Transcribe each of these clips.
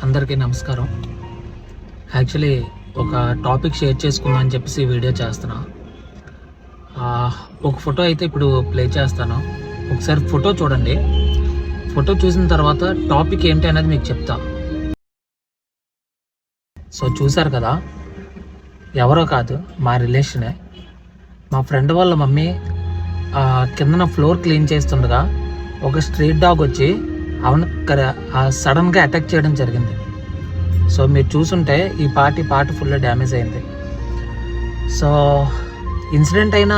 అందరికీ నమస్కారం. యాక్చువల్లీ ఒక టాపిక్ షేర్ చేసుకుందాం అని చెప్పేసి వీడియో చేస్తున్నా. ఒక ఫోటో అయితే ఇప్పుడు ప్లే చేస్తాను. ఒకసారి ఫోటో చూడండి. ఫోటో చూసిన తర్వాత టాపిక్ ఏంటి అనేది మీకు చెప్తా. సో చూసారు కదా, ఎవరో కాదు, మా రిలేషనే. మా ఫ్రెండ్ వాళ్ళ మమ్మీ కిందన ఫ్లోర్ క్లీన్ చేస్తుండగా ఒక స్ట్రీట్ డాగ్ వచ్చి సడన్గా అటాక్ చేయడం జరిగింది. సో మీరు చూసుంటే ఈ పార్ట్ ఫుల్ డ్యామేజ్ అయింది. సో ఇన్సిడెంట్ అయిన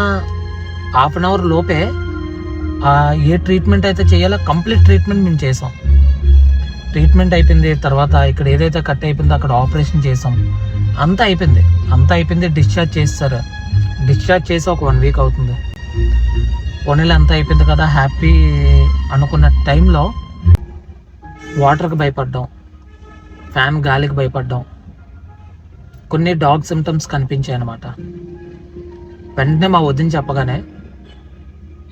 హాఫ్ అన్ అవర్ లోపే ఏ ట్రీట్మెంట్ అయితే చేయాలో కంప్లీట్ ట్రీట్మెంట్ మేము చేసాం. ట్రీట్మెంట్ అయిపోయింది. తర్వాత ఇక్కడ ఏదైతే కట్ అయిపోయిందో అక్కడ ఆపరేషన్ చేసాం. అంతా అయిపోయింది. డిశ్చార్జ్ చేస్తారు. డిశ్చార్జ్ చేసి ఒక 1 వీక్ అవుతుంది. పోనీలో అంతా అయిపోయింది కదా, హ్యాపీ అనుకున్న టైంలో వాటర్కి భయపడ్డాం, ఫ్యాన్ గాలికి భయపడ్డాం. కొన్ని డాగ్ సిమ్టమ్స్ కనిపించాయి అన్నమాట. వెంటనే మా వదిన చెప్పగానే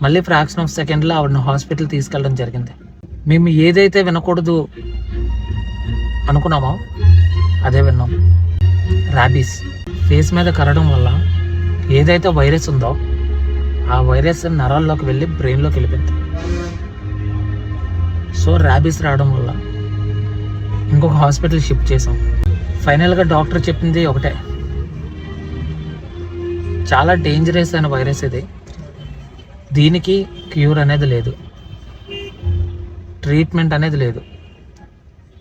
మళ్ళీ ఫ్రాక్షన్ ఆఫ్ సెకండ్లో ఆవిడని హాస్పిటల్ తీసుకెళ్ళడం జరిగింది. మేము ఏదైతే వినకూడదు అనుకున్నామో అదే విన్నాం. ర్యాబీస్ ఫేస్ మీద కరవడం వల్ల ఏదైతే వైరస్ ఉందో ఆ వైరస్ నరాల్లోకి వెళ్ళి బ్రెయిన్లోకి వెళ్ళిపోయింది. సో ర్యాబీస్ రావడం వల్ల ఇంకొక హాస్పిటల్ షిఫ్ట్ చేసాం. ఫైనల్గా డాక్టర్ చెప్పింది ఒకటే, చాలా డేంజరస్ అయిన వైరస్ ఇది, దీనికి క్యూర్ అనేది లేదు, ట్రీట్మెంట్ అనేది లేదు.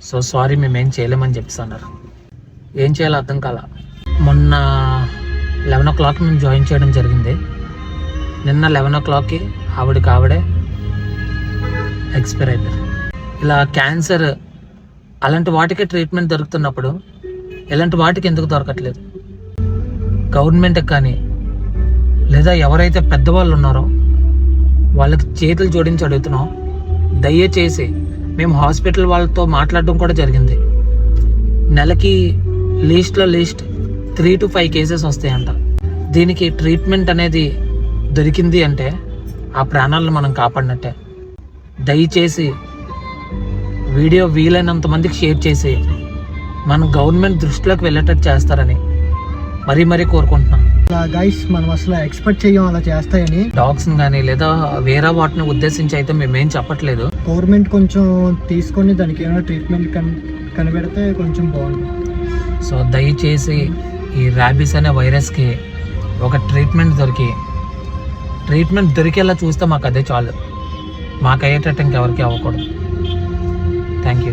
సో సారీ, మేమేం చేయలేమని చెప్పేసి అన్నారు. ఏం చేయాలో అర్థం కాల. మొన్న 11 o'clock మేము జాయిన్ చేయడం జరిగింది. నిన్న 11 o'clockకి ఆవిడే ఎక్స్పైర్ అయిపోయారు. ఇలా క్యాన్సర్ అలాంటి వాటికే ట్రీట్మెంట్ దొరుకుతున్నప్పుడు ఇలాంటి వాటికి ఎందుకు దొరకట్లేదు? గవర్నమెంట్కి కానీ లేదా ఎవరైతే పెద్దవాళ్ళు ఉన్నారో వాళ్ళకి చేతులు జోడించి అడుగుతున్నాం, దయచేసి మేము హాస్పిటల్ వాళ్ళతో మాట్లాడడం కూడా జరిగింది. నెలకి లీస్ట్ 3 to 5 కేసెస్ వస్తాయంట. దీనికి ట్రీట్మెంట్ అనేది దొరికింది అంటే ఆ ప్రాణాలను మనం కాపాడినట్టే. దయచేసి వీడియో వీలైనంత మందికి షేర్ చేసి మన గవర్నమెంట్ దృష్టిలోకి వెళ్ళేటట్టు చేస్తారని మరీ కోరుకుంటున్నాం. గైస్, మనం అసలు ఎక్స్పెక్ట్ చేయం అలా చేస్తాయని. డాగ్స్ కానీ లేదా వేరే వాటిని ఉద్దేశించి అయితే మేమేం చెప్పట్లేదు. గవర్నమెంట్ కొంచెం తీసుకొని దానికి ఏమైనా ట్రీట్మెంట్ కనిపెడితే కొంచెం బాగుంటుంది. సో దయచేసి ఈ ర్యాబీస్ అనే వైరస్కి ఒక ట్రీట్మెంట్ దొరికేలా చూస్తే మాకు అదే చాలు. మాకు అయ్యేటట్టు ఇంకెవరికి అవ్వకూడదు. Thank you.